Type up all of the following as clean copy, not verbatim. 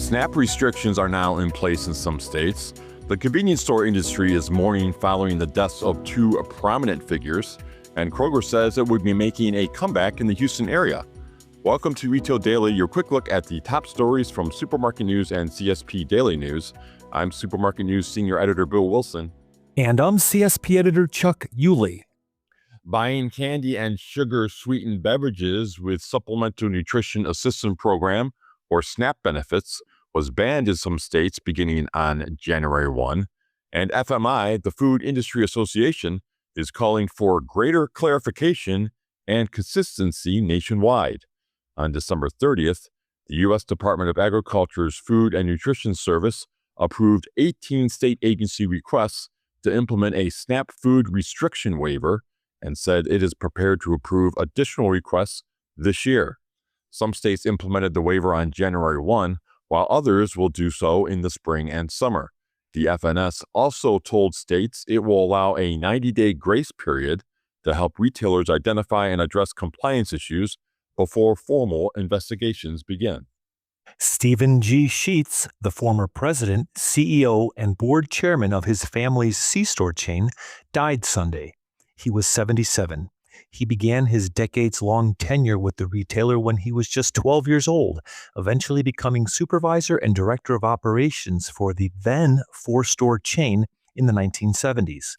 SNAP restrictions are now in place in some states. The convenience store industry is mourning following the deaths of two prominent figures, and Kroger says it would be making a comeback in the Houston area. Welcome to Retail Daily, your quick look at the top stories from Supermarket News and CSP Daily News. I'm Supermarket News Senior Editor Bill Wilson. And I'm CSP Editor Chuck Yulee. Buying candy and sugar-sweetened beverages with Supplemental Nutrition Assistance Program, or SNAP benefits, was banned in some states beginning on January 1. And FMI, the Food Industry Association, is calling for greater clarification and consistency nationwide. On December 30th, the U.S. Department of Agriculture's Food and Nutrition Service approved 18 state agency requests to implement a SNAP food restriction waiver and said it is prepared to approve additional requests this year. Some states implemented the waiver on January 1, while others will do so in the spring and summer. The FNS also told states it will allow a 90-day grace period to help retailers identify and address compliance issues before formal investigations begin. Stephen G. Sheets, the former president, CEO, and board chairman of his family's C-store chain, died Sunday. He was 77. He began his decades-long tenure with the retailer when he was just 12 years old, eventually becoming supervisor and director of operations for the then four-store chain in the 1970s.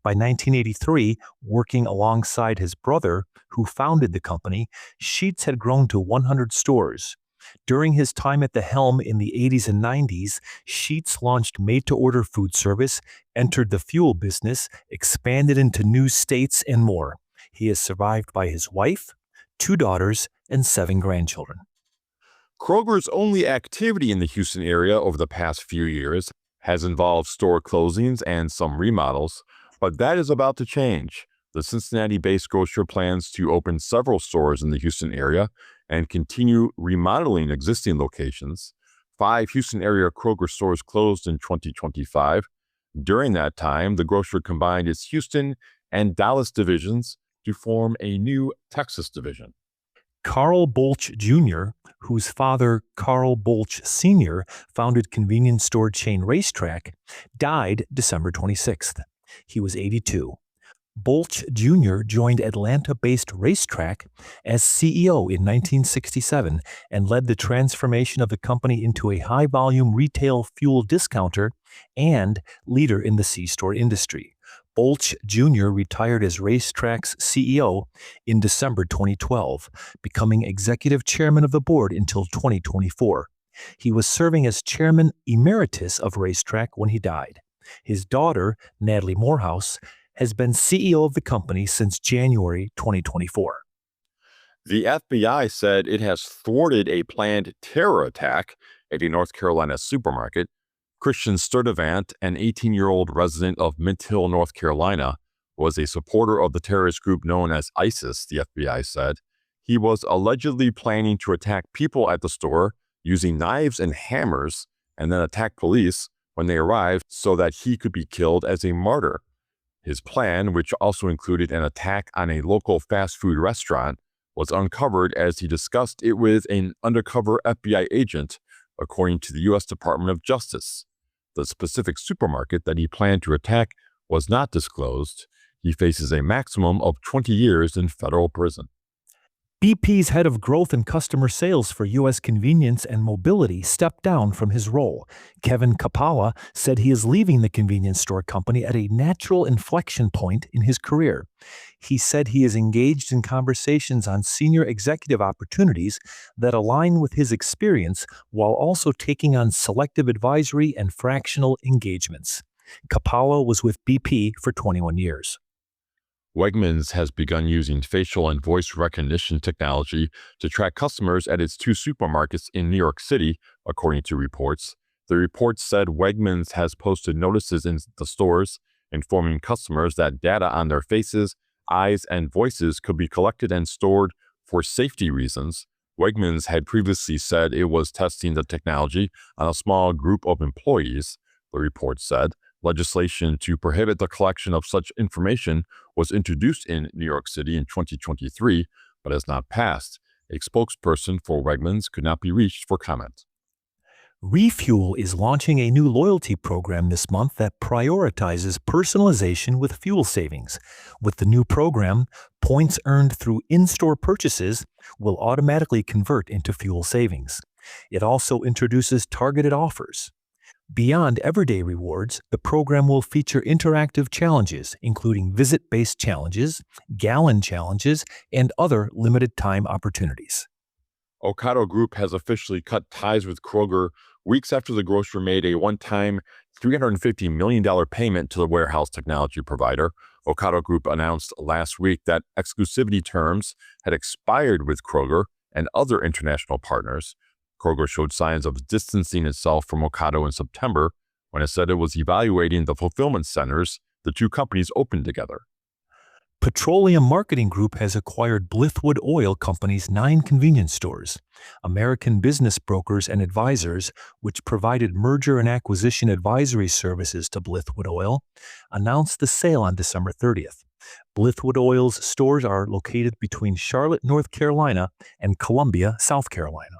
By 1983, working alongside his brother, who founded the company, Sheets had grown to 100 stores. During his time at the helm in the 80s and 90s, Sheets launched made-to-order food service, entered the fuel business, expanded into new states, and more. He is survived by his wife, 2 daughters, and 7 grandchildren. Kroger's only activity in the Houston area over the past few years has involved store closings and some remodels, but that is about to change. The Cincinnati-based grocer plans to open several stores in the Houston area and continue remodeling existing locations. 5 Houston area Kroger stores closed in 2025. During that time, the grocer combined its Houston and Dallas divisions to form a new Texas division. Carl Bolch Jr., whose father, Carl Bolch Sr., founded convenience store chain Racetrack, died December 26th. He was 82. Bolch Jr. joined Atlanta-based Racetrack as CEO in 1967 and led the transformation of the company into a high-volume retail fuel discounter and leader in the C-store industry. Bolch Jr. retired as Racetrack's CEO in December 2012, becoming executive chairman of the board until 2024. He was serving as chairman emeritus of Racetrack when he died. His daughter, Natalie Morehouse, has been CEO of the company since January 2024. The FBI said it has thwarted a planned terror attack at a North Carolina supermarket. Christian Sturdivant, an 18-year-old resident of Mint Hill, North Carolina, was a supporter of the terrorist group known as ISIS, the FBI said. He was allegedly planning to attack people at the store using knives and hammers and then attack police when they arrived so that he could be killed as a martyr. His plan, which also included an attack on a local fast food restaurant, was uncovered as he discussed it with an undercover FBI agent, according to the U.S. Department of Justice. The specific supermarket that he planned to attack was not disclosed. He faces a maximum of 20 years in federal prison. BP's head of growth and customer sales for U.S. Convenience and Mobility stepped down from his role. Kevin Kapala said he is leaving the convenience store company at a natural inflection point in his career. He said he is engaged in conversations on senior executive opportunities that align with his experience while also taking on selective advisory and fractional engagements. Kapala was with BP for 21 years. Wegmans has begun using facial and voice recognition technology to track customers at its 2 supermarkets in New York City, according to reports. The report said Wegmans has posted notices in the stores informing customers that data on their faces, eyes, and voices could be collected and stored for safety reasons. Wegmans had previously said it was testing the technology on a small group of employees. The report said legislation to prohibit the collection of such information was introduced in New York City in 2023, but has not passed. A spokesperson for Wegmans could not be reached for comment. Refuel is launching a new loyalty program this month that prioritizes personalization with fuel savings. With the new program, points earned through in-store purchases will automatically convert into fuel savings. It also introduces targeted offers. Beyond everyday rewards, the program will feature interactive challenges, including visit-based challenges, gallon challenges, and other limited-time opportunities. Ocado Group has officially cut ties with Kroger weeks after the grocer made a one-time $350 million payment to the warehouse technology provider. Ocado Group announced last week that exclusivity terms had expired with Kroger and other international partners. Kroger showed signs of distancing itself from Ocado in September when it said it was evaluating the fulfillment centers the two companies opened together. Petroleum Marketing Group has acquired Blithwood Oil Company's 9 convenience stores. American Business Brokers and Advisors, which provided merger and acquisition advisory services to Blithwood Oil, announced the sale on December 30th. Blithwood Oil's stores are located between Charlotte, North Carolina, and Columbia, South Carolina.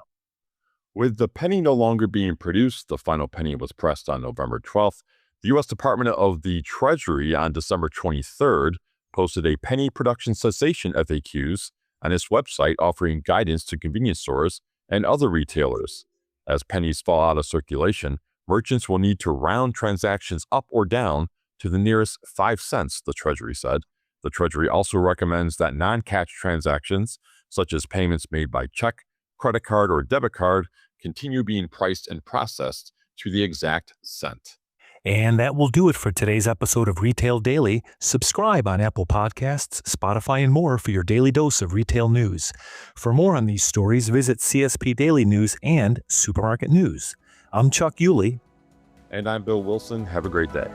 With the penny no longer being produced, the final penny was pressed on November 12th. The U.S. Department of the Treasury on December 23rd posted a penny production cessation FAQs on its website offering guidance to convenience stores and other retailers. As pennies fall out of circulation, merchants will need to round transactions up or down to the nearest 5 cents, the Treasury said. The Treasury also recommends that non-cash transactions, such as payments made by check, credit card, or debit card, continue being priced and processed to the exact cent. And that will do it for today's episode of Retail Daily. Subscribe on Apple Podcasts, Spotify, and more for your daily dose of retail news. For more on these stories, visit CSP Daily News and Supermarket News. I'm Chuck Yulee. And I'm Bill Wilson. Have a great day.